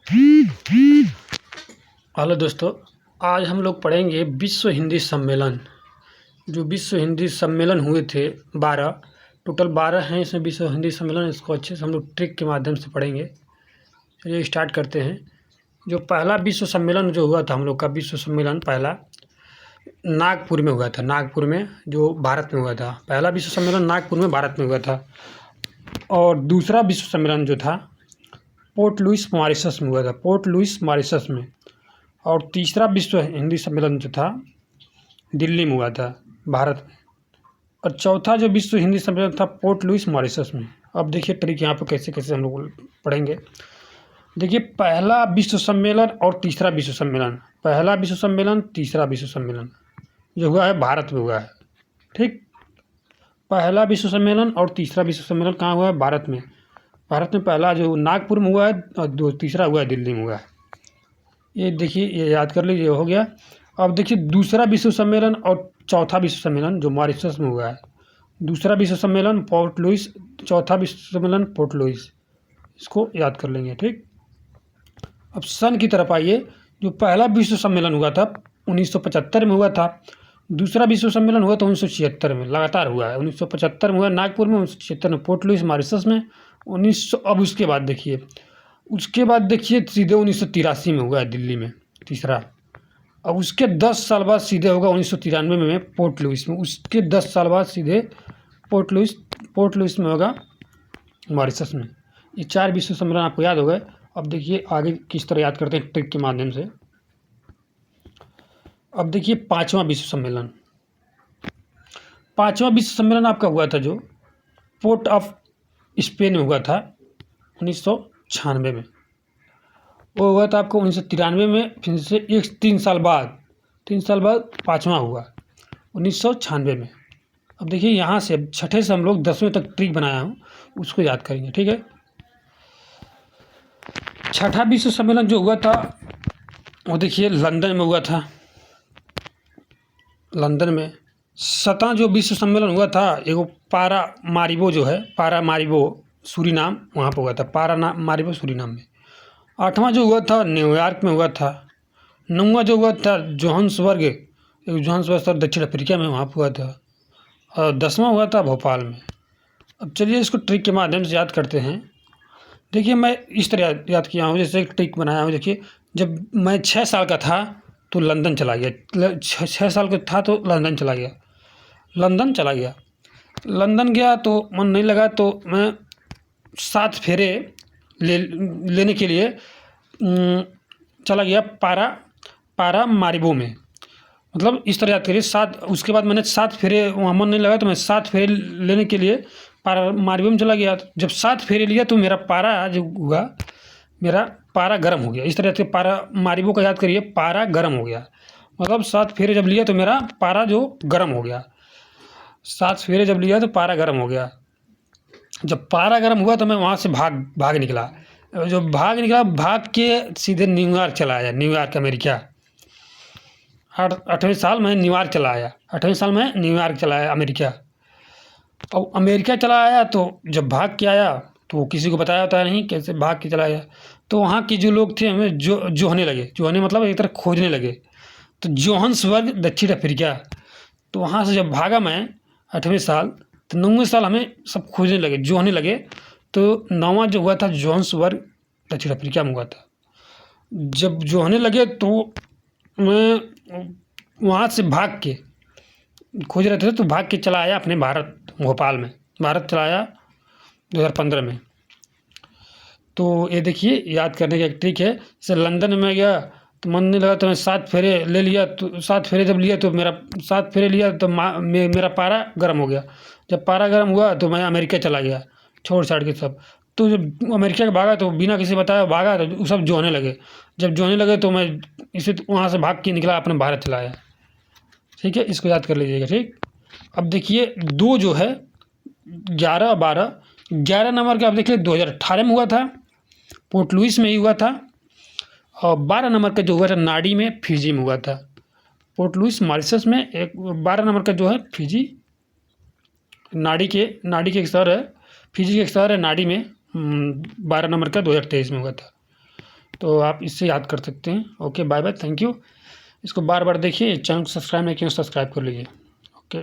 Hello दोस्तों, आज हम लोग पढ़ेंगे विश्व हिंदी सम्मेलन। जो विश्व हिंदी सम्मेलन हुए थे 12, टोटल 12 हैं इसमें विश्व हिंदी सम्मेलन। इसको अच्छे से हम लोग ट्रिक के माध्यम से पढ़ेंगे। चलिए स्टार्ट करते हैं। जो पहला विश्व सम्मेलन जो हुआ था हम लोग का विश्व सम्मेलन पहला नागपुर में हुआ था। नागपुर में जो भारत में हुआ था, पहला विश्व सम्मेलन नागपुर में भारत में हुआ था। और दूसरा विश्व सम्मेलन जो था पोर्ट लुइस मॉरिशस में हुआ था, पोर्ट लुइस मॉरिशस में। और तीसरा विश्व हिंदी सम्मेलन जो था दिल्ली में हुआ था, भारत में। और चौथा जो विश्व हिंदी सम्मेलन था पोर्ट लुइस मॉरिशस में। अब देखिए ट्रिक यहाँ पर कैसे कैसे हम लोग पढ़ेंगे। देखिए पहला विश्व सम्मेलन और तीसरा विश्व सम्मेलन, पहला विश्व सम्मेलन तीसरा विश्व सम्मेलन जो हुआ है भारत में हुआ है। ठीक, पहला विश्व सम्मेलन और तीसरा विश्व सम्मेलन कहाँ हुआ है? भारत में। भारत में पहला जो नागपुर में हुआ है और तीसरा हुआ है दिल्ली में हुआ है। ये देखिए, ये याद कर लीजिए, हो गया। अब देखिए दूसरा विश्व सम्मेलन और चौथा विश्व सम्मेलन जो मॉरिशस में हुआ है। दूसरा विश्व सम्मेलन पोर्ट लुइस, चौथा विश्व सम्मेलन पोर्ट लुइस, इसको याद कर लेंगे। ठीक, अब सन की तरफ आइए। जो पहला विश्व सम्मेलन हुआ था 1975 में हुआ था। दूसरा विश्व सम्मेलन हुआ था 1976 में, लगातार हुआ है। 1975 में हुआ नागपुर में, 1976 में पोर्ट लुइस मॉरिशस में, 1900। अब उसके बाद देखिए सीधे 1983 में हुआ है दिल्ली में तीसरा। अब उसके 10 साल बाद सीधे होगा 1993 में पोर्ट लुइस में। उसके 10 साल बाद सीधे पोर्ट लुइस में होगा मॉरिशस में। ये 4 विश्व सम्मेलन आपको याद हो गए। अब देखिए आगे किस तरह याद करते हैं ट्रिक के माध्यम से। अब देखिए पाँचवां विश्व सम्मेलन। पाँचवां विश्व सम्मेलन आपका हुआ था जो पोर्ट ऑफ स्पेन में हुआ था 1996 में। वो हुआ था आपको 1993 में, फिर से 3 साल बाद पाँचवा हुआ 1996 में। अब देखिए यहाँ से छठे से हम लोग 10वें तक ट्रिक बनाया हूँ, उसको याद करेंगे। ठीक है, छठा विश्व सम्मेलन जो हुआ था वो देखिए लंदन में हुआ था। लंदन में 7वां जो विश्व सम्मेलन हुआ था, एगो पारामारिबो जो है, पारामारिबो सूरीनाम, वहाँ पर हुआ था, पारामारिबो सूरीनाम में। 8वां जो हुआ था न्यूयॉर्क में हुआ था। 9वां जो हुआ था जोहान्सबर्ग सर दक्षिण अफ्रीका में, वहाँ पर हुआ था। और 10वां हुआ था भोपाल में। अब चलिए इसको ट्रिक के माध्यम से याद करते हैं। देखिए मैं इस तरह याद किया हूँ, जैसे एक ट्रिक बनाया हूँ। देखिए जब मैं 6 साल का था तो लंदन चला गया। 6 साल का था तो लंदन चला गया। लंदन गया तो मन नहीं लगा, तो मैं 7 फेरे लेने के लिए चला गया पारामारिबो में। मतलब इस तरह याद करिए, 7। उसके बाद मैंने 7 फेरे, वहाँ मन नहीं लगा तो मैं 7 फेरे लेने के लिए पारामारिबो में चला गया। जब 7 फेरे लिया तो मेरा पारा जो हुआ, मेरा पारा गर्म हो गया। इस तरह से पारामारिबो का याद करिए, पारा गर्म हो गया। मतलब 7 फेरे जब लिया तो मेरा पारा जो गर्म हो गया। 7 फेरे जब लिया तो पारा गर्म हो गया। जब पारा गर्म हुआ तो मैं वहाँ से भाग निकला। जो भाग के सीधे न्यूयॉर्क चला आया, न्यूयॉर्क अमेरिका। 8वें साल में न्यूयॉर्क चला आया, 8वें साल में न्यूयॉर्क चला आया अमेरिका। और अमेरिका चला आया तो जब भाग के आया तो किसी को बताया होता नहीं कैसे भाग के चला आया। तो वहाँ के जो लोग थे हमें जोहने लगे। जोहने मतलब एक तरह खोजने लगे। तो जोहान्सबर्ग दक्षिण अफ्रीका, तो वहाँ से जब भागा मैं 8वें साल, तो 9वें साल हमें सब खोजने लगे, जोहने लगे। तो 9वां जो हुआ था जोहान्सबर्ग दक्षिण अफ्रीका में हुआ था। जब जोहने लगे तो मैं वहाँ से भाग के खोज रहे थे, तो भाग के चला आया अपने भारत, भोपाल में। भारत चला आया 2015 में। तो ये देखिए याद करने का एक ट्रिक है। जैसे लंदन में गया तो मन नहीं लगा तो मैं 7 फेरे ले लिया। तो 7 फेरे जब लिया तो मेरा 7 फेरे लिया तो मेरा पारा गर्म हो गया। जब पारा गर्म हुआ तो मैं अमेरिका चला गया, छोड़ छाड़ के सब। तो जब अमेरिका भागा तो बिना किसी बताए भागा तो वो सब जोहने लगे। जब जोहने लगे तो मैं इसे वहाँ से भाग के निकला, अपने भारत चला आया। ठीक है, इसको याद कर लीजिएगा। ठीक, अब देखिए 2 जो है 11 और 12, 11 नंबर का अब देखिए 2018 में हुआ था, पोर्ट लुइस में ही हुआ था। और 12 नंबर का जो हुआ था नाडी में, फिजी में हुआ था। पोर्ट लुइस मॉरिशस में। एक 12 नंबर का जो है फिजी, नाडी के एक शहर है, फिजी के एक शहर है नाडी में। 12 नंबर का 2023 में हुआ था। तो आप इससे याद कर सकते हैं। Okay, bye bye, thank you. इसको बार बार देखिए, चैनल को सब्सक्राइब नहीं किया सब्सक्राइब कर लीजिए। ओके।